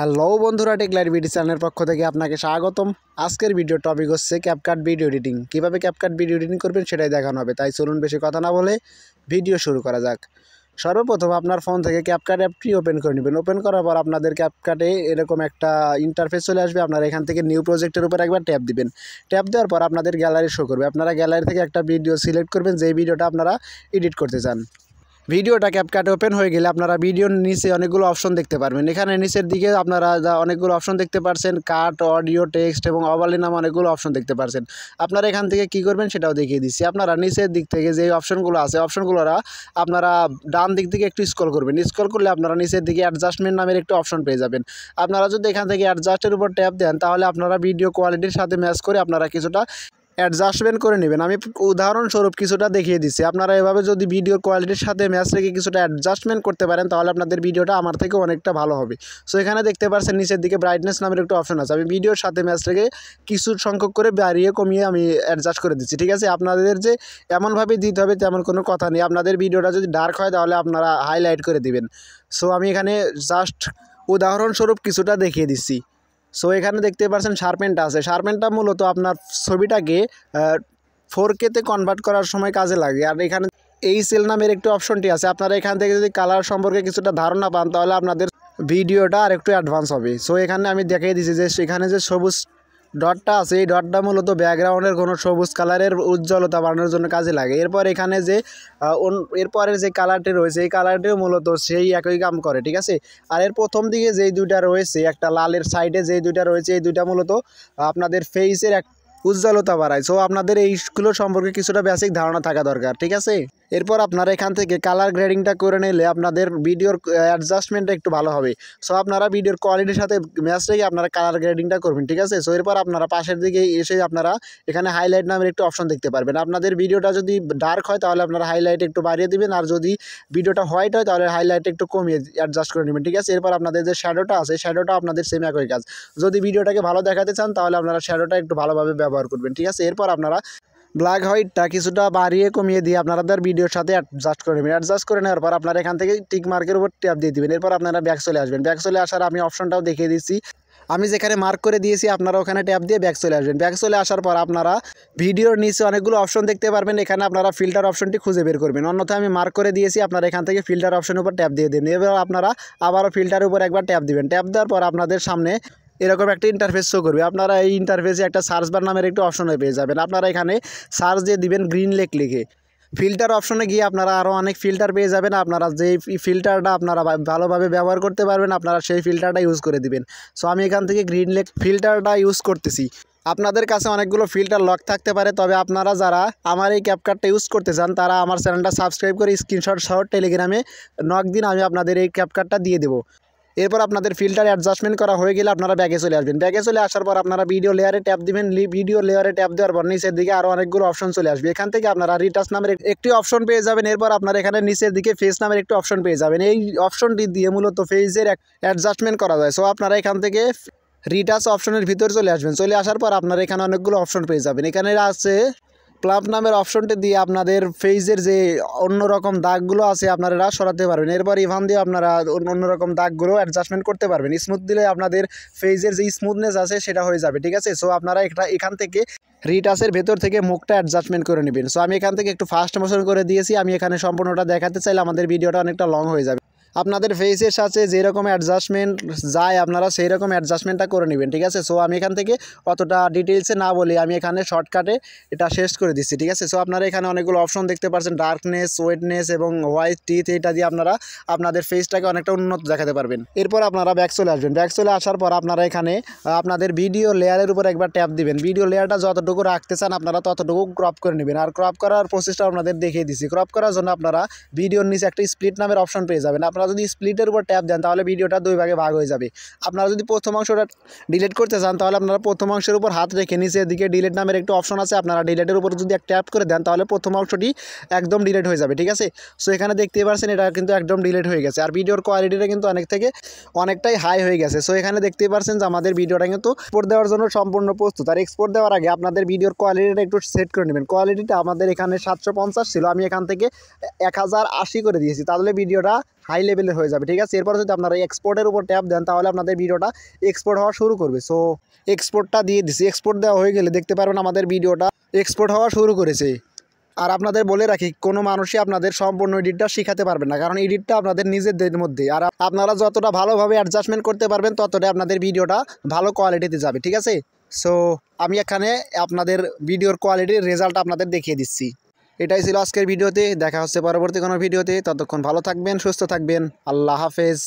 Hello বন্ধুরা, take light video চ্যানেলের পক্ষ থেকে আপনাকে স্বাগতম। আজকের ভিডিও টপিক হচ্ছে ক্যাপকাট ভিডিও এডিটিং। কীভাবে ক্যাপকাট ভিডিও এডিটিং করবেন সেটাই দেখানো হবে। তাই চলুন বেশি কথা না বলে ভিডিও শুরু করা যাক। সর্বপ্রথম আপনার ফোন থেকে ক্যাপকাট অ্যাপটি ওপেন করে নেবেন। ওপেন করার পর আপনাদের ক্যাপকাটে এরকম একটা ইন্টারফেস চলে আসবে। আপনারা এখান থেকে নিউ প্রজেক্টের উপর একবার ট্যাপ দিবেন। ট্যাপ দেওয়ার পর আপনাদের গ্যালারি শো করবে। আপনারা গ্যালারি থেকে একটা ভিডিও সিলেক্ট করবেন, যেই ভিডিওটা আপনারা এডিট করতে চান। ভিডিওটা ক্যাপকাট ওপেন হয়ে গেলে আপনারা ভিডিওর নিচে অনেকগুলো অপশন দেখতে পারবেন। এখানে নিচের দিকে আপনারা অনেকগুলো অপশন দেখতে পারছেন, কাট, অডিও, টেক্সট এবং ওভারলে নামে অনেকগুলো অপশন দেখতে পারছেন। আপনারা এখান থেকে কি করবেন সেটাও দেখিয়ে দিচ্ছি। আপনারা নিচের দিক থেকে যে অপশনগুলো আছে অপশনগুলোরা আপনারা ডান দিক থেকে একটু স্ক্রল করবেন। স্ক্রল করলে আপনারা নিচের দিকে অ্যাডজাস্টমেন্ট নামের একটি অপশন পেয়ে যাবেন। আপনারা যদি এখান থেকে অ্যাডজাস্টের উপর ট্যাপ দেন তাহলে আপনারা ভিডিও কোয়ালিটির সাথে ম্যাচ করে আপনারা কিছুটা অ্যাডজাস্টমেন্ট করে নেবেন। আমি উদাহরণস্বরূপ কিছুটা দেখিয়ে দিচ্ছি। আপনারা এভাবে যদি ভিডিওর কোয়ালিটির সাথে ম্যাচ রেখে কিছুটা অ্যাডজাস্টমেন্ট করতে পারেন তাহলে আপনাদের ভিডিওটা আমার থেকে অনেকটা ভালো হবে। সো এখানে দেখতে পাচ্ছেন নিচের দিকে ব্রাইটনেস নামের একটা অপশন আছে। আমি ভিডিওর সাথে ম্যাচ রেখে কিছু সংখ্যক করে বাড়িয়ে কমিয়ে আমি অ্যাডজাস্ট করে দিচ্ছি। ঠিক আছে, আপনাদের যে এমনভাবে দিতে হবে তেমন কোনো কথা নেই। আপনাদের ভিডিওটা যদি ডার্ক হয় তাহলে আপনারা হাইলাইট করে দিবেন। সো আমি এখানে জাস্ট উদাহরণস্বরূপ কিছুটা দেখিয়ে দিচ্ছি। সো এখানে দেখতে পাচ্ছেন শার্পেনটা আছে। শার্পেনটা মূলত আপনার ছবিটাকে 4K-তে কনভার্ট করার সময় কাজে লাগে। আর এখানে এই সেল নামের একটি অপশনটি আছে। আপনারা এখান থেকে যদি কালার সম্পর্কে কিছুটা ধারণা পান তাহলে আপনাদের ভিডিওটা আর একটু অ্যাডভান্স হবে। সো এখানে আমি দেখিয়ে দিচ্ছি যে এখানে যে সবুজ ডটটা আছে এই ডটটা মূলত ব্যাকগ্রাউন্ডের কোনো সবুজ কালারের উজ্জ্বলতা বাড়ানোর জন্য কাজে লাগে। এরপর এখানে যে এরপরের যে কালারটি রয়েছে এই কালারটিও মূলত সেই একই কাম করে। ঠিক আছে, আর এর প্রথম দিকে যেই দুইটা রয়েছে, একটা লালের সাইডে যেই দুইটা রয়েছে এই দুইটা মূলত আপনাদের ফেসের এক উজ্জ্বলতা বাড়ায়। সো আপনাদের এইগুলো সম্পর্কে কিছুটা বেসিক ধারণা থাকা দরকার। ঠিক আছে, এরপর আপনারা এখান থেকে কালার গ্রেডিংটা করে নিলে আপনাদের ভিডিওর অ্যাডজাস্টমেন্টটা একটু ভালো হবে। সো আপনারা ভিডিওর কোয়ালিটির সাথে ম্যাচ রেখে আপনারা কালার গ্রেডিংটা করবেন। ঠিক আছে, সো এরপর আপনারা পাশের দিকে এসে আপনারা এখানে হাইলাইট নামের একটু অপশন দেখতে পারবেন। আপনাদের ভিডিওটা যদি ডার্ক হয় তাহলে আপনারা হাইলাইট একটু বাড়িয়ে দিবেন, আর যদি ভিডিওটা হোয়াইট হয় তাহলে হাইলাইট একটু কমিয়ে অ্যাডজাস্ট করে নেবেন। ঠিক আছে, এরপর আপনাদের যে শ্যাডোটা আছে শ্যাডোটা আপনাদের সেম একই কাজ। যদি ভিডিওটাকে ভালো দেখাতে চান তাহলে আপনারা শ্যাডোটা একটু ভালোভাবে ব্যবহার করবেন। ঠিক আছে, এরপর আপনারা ব্ল্যাক হোয়াইটটা কিছুটা বাড়িয়ে কমিয়ে দিয়ে আপনাদের ভিডিওর সাথে অ্যাডজাস্ট করে নেবেন। অ্যাডজাস্ট করে নেওয়ার পর আপনারা এখান থেকে টিক মার্কের উপর ট্যাপ দিয়ে দিবেন। এরপর আপনারা ব্যাক চলে আসবেন। ব্যাক চলে আসার আমি অপশনটাও দেখিয়ে দিচ্ছি। আমি যেখানে মার্ক করে দিয়েছি আপনারা ওখানে ট্যাপ দিয়ে ব্যাক চলে আসবেন। ব্যাক চলে আসার পর আপনারা ভিডিওর নিচে অনেকগুলো অপশন দেখতে পারবেন। এখানে আপনারা ফিল্টার অপশনটি খুঁজে বের করবেন। অন্যথায় আমি মার্ক করে দিয়েছি, আপনারা এখান থেকে ফিল্টার অপশনের উপর ট্যাপ দিয়ে দেবেন। এবার আপনারা আবারও ফিল্টারের উপর একবার ট্যাপ দিবেন। ট্যাপ দেওয়ার পর আপনাদের সামনে এরকম একটা ইন্টারফেস শো করবে। আপনারা এই ইন্টারফেসে একটা সার্চ বার নামের একটি অপশনে পেয়ে যাবেন। আপনারা এখানে সার্চ দিয়ে দিবেন গ্রিন লেক লিখে। ফিল্টার অপশনে গিয়ে আপনারা আরও অনেক ফিল্টার পেয়ে যাবেন। আপনারা যেই ফিল্টারটা আপনারা ভালোভাবে ব্যবহার করতে পারবেন আপনারা সেই ফিল্টারটা ইউজ করে দিবেন। সো আমি এখান থেকে গ্রিন লেক ফিল্টারটা ইউজ করতেছি। আপনাদের কাছে অনেকগুলো ফিল্টার লক থাকতে পারে, তবে আপনারা যারা আমার এই ক্যাপকাটটা ইউজ করতে চান তারা আমার চ্যানেলটা সাবস্ক্রাইব করে স্ক্রিনশট সহ টেলিগ্রামে নক দিন, আমি আপনাদের এই ক্যাপকাটটা দিয়ে দেবো। এরপর আপনাদের ফিল্টার অ্যাডজাস্টমেন্ট করা হয়ে গেলে আপনারা ব্যাগে চলে আসবেন। ব্যাগে চলে আসার পর আপনারা ভিডিও লেয়ারে ট্যাপ দিবেন। ভিডিও লেয়ারে ট্যাপ দেওয়ার পর নিচের দিকে আরও অনেকগুলো অপশন চলে আসবে। এখান থেকে আপনারা রিটাচ নামের একটি অপশন পেয়ে যাবেন। এরপর আপনারা এখানে নিচের দিকে ফেস নামের একটি অপশন পেয়ে যাবেন। এই অপশনটি দিয়ে মূলত ফেসের অ্যাডজাস্টমেন্ট করা যায়। সো আপনারা এখান থেকে রিটাচ অপশনের ভিতর চলে আসবেন। চলে আসার পর আপনারা এখানে অনেকগুলো অপশন পেয়ে যাবেন। এখানে আছে প্লাব নামের অপশনটি দিয়ে আপনাদের ফেসের যে অন্যরকম দাগগুলো আছে আপনারা সরাতে পারবেন। এরপর ইভান দিয়ে আপনারা অন্যরকম দাগগুলো অ্যাডজাস্টমেন্ট করতে পারবেন। স্মুথ দিলে আপনাদের ফেসের যে স্মুথনেস আছে সেটা হয়ে যাবে। ঠিক আছে, সো আপনারা এখান থেকে রিটাচের ভেতর থেকে মুখটা অ্যাডজাস্টমেন্ট করে নেবেন। সো আমি এখান থেকে একটু ফাস্ট মোশন করে দিয়েছি। আমি এখানে সম্পূর্ণটা দেখাতে চাইলে আমাদের ভিডিওটা অনেকটা লং হয়ে যাবে। আপনাদের ফেসের সাথে যেরকম অ্যাডজাস্টমেন্ট যায় আপনারা সেই রকম অ্যাডজাস্টমেন্টটা করে নেবেন। ঠিক আছে, সো আমি এখান থেকে অতটা ডিটেলসে না বলি আমি এখানে শর্টকাটে এটা শেষ করে দিচ্ছি। ঠিক আছে, সো আপনারা এখানে অনেকগুলো অপশন দেখতে পাচ্ছেন, ডার্কনেস, ওয়েটনেস এবং হোয়াইট টিথ, এটা দিয়ে আপনারা আপনাদের ফেসটাকে অনেকটা উন্নত দেখাতে পারবেন। এরপর আপনারা ব্যাক চলে আসবেন। ব্যাক চলে আসার পর আপনারা এখানে আপনাদের ভিডিও লেয়ারের উপর একবার ট্যাপ দিবেন। ভিডিও লেয়ারটা যতটুকু রাখতে চান আপনারা ততটুকু ক্রপ করে নেবেন। আর ক্রপ করার প্রসেসটা আপনাদের দেখিয়ে দিচ্ছি। ক্রপ করার জন্য আপনারা ভিডিওর নিচে একটা স্প্লিট নামের অপশন পেয়ে যাবেন। আপনারা যদি স্প্লিটের উপর ট্যাপ দেন তাহলে ভিডিওটা দুই ভাগে ভাগ হয়ে যাবে। আপনারা যদি প্রথম অংশটা ডিলিট করতে চান তাহলে আপনারা প্রথম অংশের উপর হাত রেখে নিচের দিকে ডিলিট নামের একটি অপশন আছে, আপনারা ডিলিটের উপর যদি এক ট্যাপ করে দেন তাহলে প্রথম অংশটি একদম ডিলিট হয়ে যাবে। ঠিক আছে, সো এখানে দেখতেই পাচ্ছেন এটা কিন্তু একদম ডিলিট হয়ে গেছে। আর ভিডিওর কোয়ালিটিটা কিন্তু অনেকটাই হাই হয়ে গেছে। সো এখানে দেখতেই পাচ্ছেন যে আমাদের ভিডিওটা কিন্তু এক্সপোর্ট দেওয়ার জন্য সম্পূর্ণ প্রস্তুত। আর এক্সপোর্ট দেওয়ার আগে আপনাদের ভিডিওর কোয়ালিটিটা একটু সেট করে নেবেন। কোয়ালিটিটা আমাদের এখানে 750 ছিল, আমি এখান থেকে 1080 করে দিয়েছি, তাহলে ভিডিওটা হাই লেভেলের হয়ে যাবে, ঠিক আছে। এরপর যদি আপনারা এক্সপোর্টের উপর ট্যাপ দেন তাহলে আপনাদের ভিডিওটা এক্সপোর্ট হওয়া শুরু করবে। সো এক্সপোর্টটা দিয়ে দিছি, এক্সপোর্ট দেওয়া হয়ে গেলে দেখতে পারবেন আমাদের ভিডিওটা এক্সপোর্ট হওয়া শুরু করেছে। আর আপনাদের বলে রাখি, কোনো মানুষই আপনাদের সম্পূর্ণ এডিটটা শেখাতে পারবে না, কারণ এডিটটা আপনাদের নিজেদের মধ্যে। আর আপনারা যতটা ভালোভাবে অ্যাডজাস্টমেন্ট করতে পারবেন ততটাই আপনাদের ভিডিওটা ভালো কোয়ালিটিতে যাবে, ঠিক আছে। সো আমি এখানে আপনাদের ভিডিওর কোয়ালিটির রেজাল্ট আপনাদের দেখিয়ে দিচ্ছি। এটাই ছিল আজকের ভিডিওতে। দেখা হচ্ছে পরবর্তী কোনো ভিডিওতে। ততক্ষণ ভালো থাকবেন, সুস্থ থাকবেন। আল্লাহ হাফেজ।